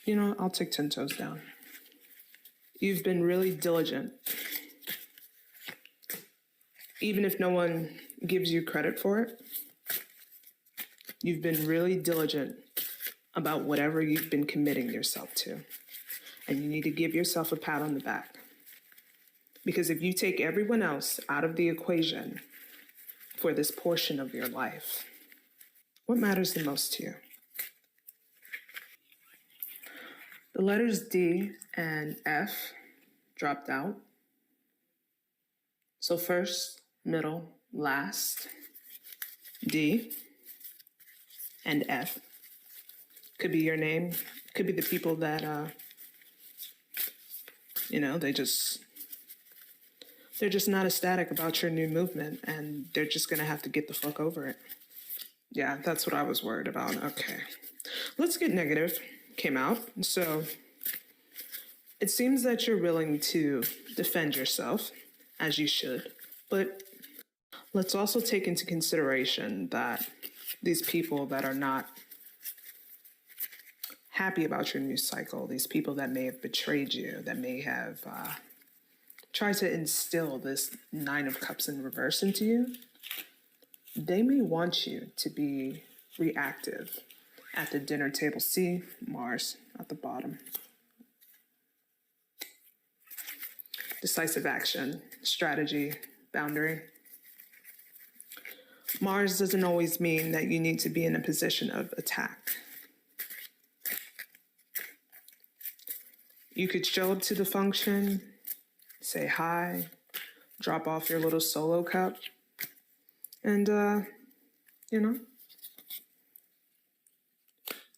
You know, I'll take 10 toes down. You've been really diligent. Even if no one gives you credit for it, you've been really diligent about whatever you've been committing yourself to. And you need to give yourself a pat on the back. Because if you take everyone else out of the equation for this portion of your life, what matters the most to you? The letters D and F dropped out. So first, middle, last, D and F. Could be your name, could be the people that, they're just not ecstatic about your new movement, and they're just gonna have to get the fuck over it. Yeah, that's what I was worried about. Okay. Let's get negative. Came out. So it seems that you're willing to defend yourself, as you should. But let's also take into consideration that these people that are not happy about your new cycle, these people that may have betrayed you, that may have tried to instill this 9 of Cups in reverse into you, they may want you to be reactive at the dinner table. See Mars at the bottom. Decisive action, strategy, boundary. Mars doesn't always mean that you need to be in a position of attack. You could show up to the function, say hi, drop off your little solo cup, and,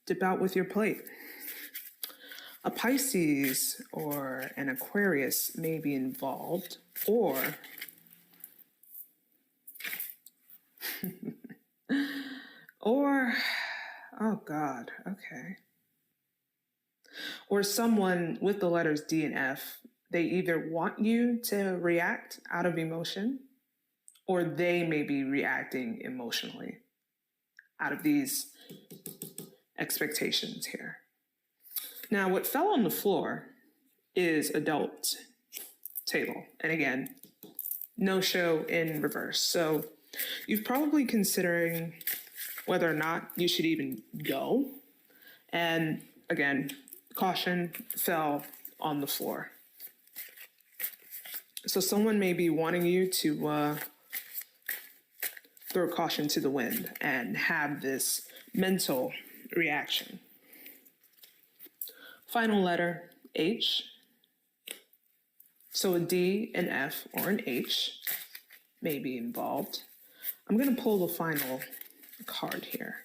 dip out with your plate. A Pisces or an Aquarius may be involved, or oh God, okay. Or someone with the letters D and F, they either want you to react out of emotion, or they may be reacting emotionally out of these expectations here. Now, what fell on the floor is adult table. And again, no show in reverse. So you're probably considering whether or not you should even go. And again, caution fell on the floor. So someone may be wanting you to throw caution to the wind and have this mental reaction. Final letter, H. So a D, an F, or an H may be involved. I'm going to pull the final card here.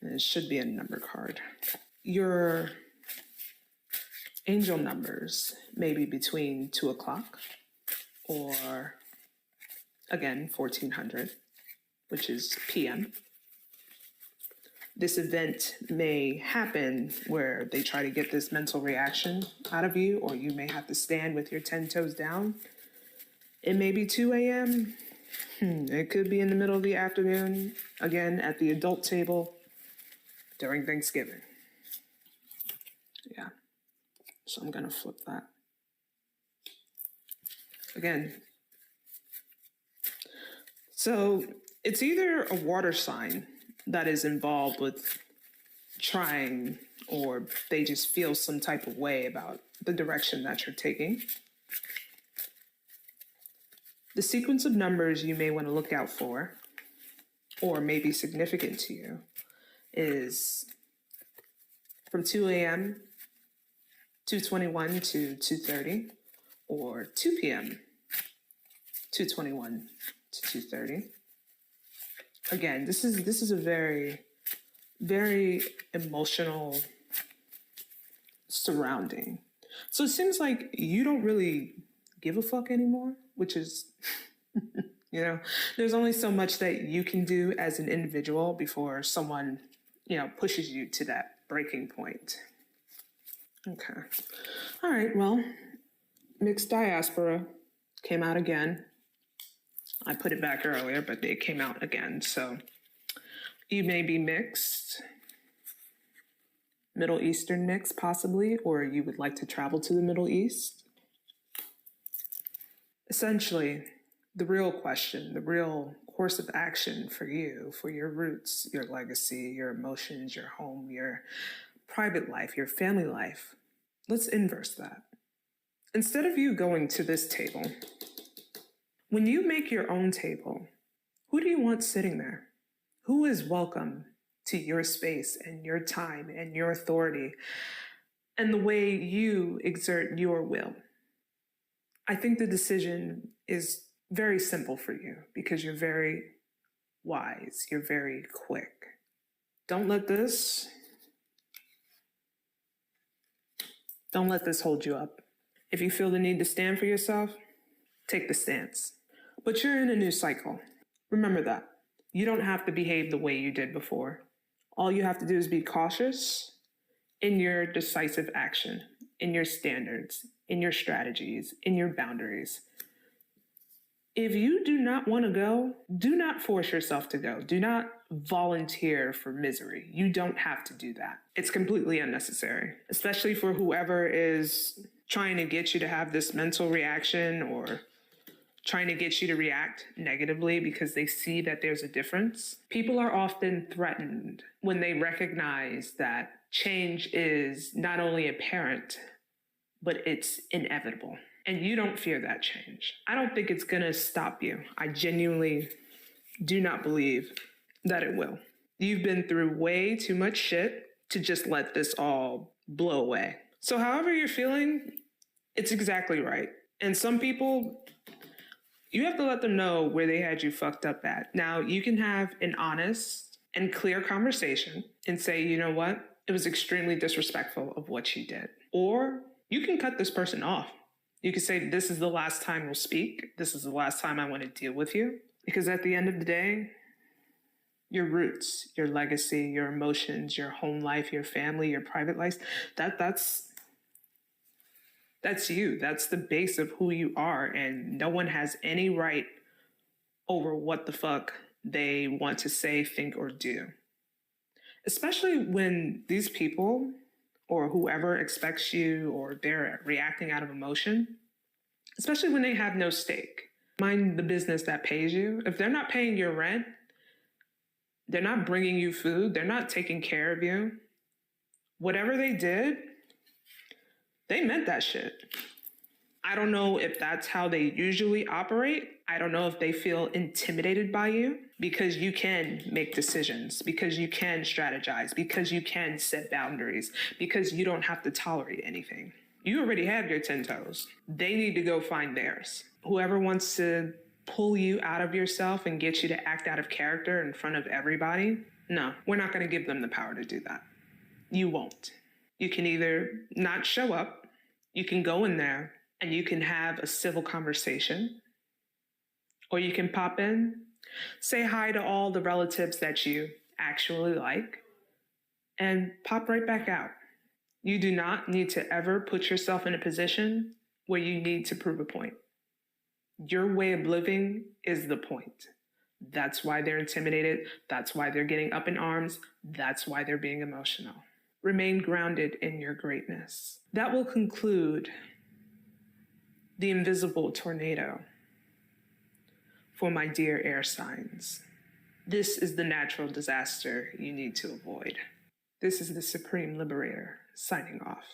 And it should be a number card. Your angel numbers may be between 2 o'clock or, again, 1400, which is PM. This event may happen where they try to get this mental reaction out of you, or you may have to stand with your 10 toes down. It may be 2 a.m. It could be in the middle of the afternoon, again, at the adult table during Thanksgiving. Yeah. So I'm going to flip that. Again. So it's either a water sign that is involved with trying, or they just feel some type of way about the direction that you're taking. The sequence of numbers you may want to look out for, or may be significant to you, is from 2 a.m., 2:21 to 2:30, or 2 p.m., 2:21 to 2:30. Again, this is a very, very emotional surrounding. So it seems like you don't really give a fuck anymore, which is, there's only so much that you can do as an individual before someone, pushes you to that breaking point. Okay. All right, well, mixed diaspora came out again. I put it back earlier, but it came out again. So you may be mixed, Middle Eastern mix, possibly, or you would like to travel to the Middle East. Essentially, the real question, the real course of action for you, for your roots, your legacy, your emotions, your home, your private life, your family life, let's inverse that. Instead of you going to this table, when you make your own table, who do you want sitting there? Who is welcome to your space and your time and your authority and the way you exert your will? I think the decision is very simple for you because you're very wise, you're very quick. Don't let this hold you up. If you feel the need to stand for yourself, take the stance. But you're in a new cycle. Remember that. You don't have to behave the way you did before. All you have to do is be cautious in your decisive action, in your standards, in your strategies, in your boundaries. If you do not want to go, do not force yourself to go. Do not volunteer for misery. You don't have to do that. It's completely unnecessary, especially for whoever is trying to get you to have this mental reaction or trying to get you to react negatively because they see that there's a difference. People are often threatened when they recognize that change is not only apparent, but it's inevitable. And you don't fear that change. I don't think it's gonna stop you. I genuinely do not believe that it will. You've been through way too much shit to just let this all blow away. So however you're feeling, it's exactly right. And some people, you have to let them know where they had you fucked up at. Now, you can have an honest and clear conversation and say, you know what? It was extremely disrespectful of what she did. Or you can cut this person off. You can say, this is the last time we'll speak. This is the last time I want to deal with you. Because at the end of the day, your roots, your legacy, your emotions, your home life, your family, your private life, that's you. That's the base of who you are. And no one has any right over what the fuck they want to say, think, or do. Especially when these people or whoever expects you or they're reacting out of emotion, especially when they have no stake. Mind the business that pays you. If they're not paying your rent, they're not bringing you food, they're not taking care of you, whatever they did, they meant that shit. I don't know if that's how they usually operate. I don't know if they feel intimidated by you because you can make decisions, because you can strategize, because you can set boundaries, because you don't have to tolerate anything. You already have your 10 toes. They need to go find theirs. Whoever wants to pull you out of yourself and get you to act out of character in front of everybody, no, we're not going to give them the power to do that. You won't. You can either not show up, you can go in there and you can have a civil conversation, or you can pop in, say hi to all the relatives that you actually like, and pop right back out. You do not need to ever put yourself in a position where you need to prove a point. Your way of living is the point. That's why they're intimidated. That's why they're getting up in arms. That's why they're being emotional. Remain grounded in your greatness. That will conclude the invisible tornado for my dear air signs. This is the natural disaster you need to avoid. This is the Supreme Liberator signing off.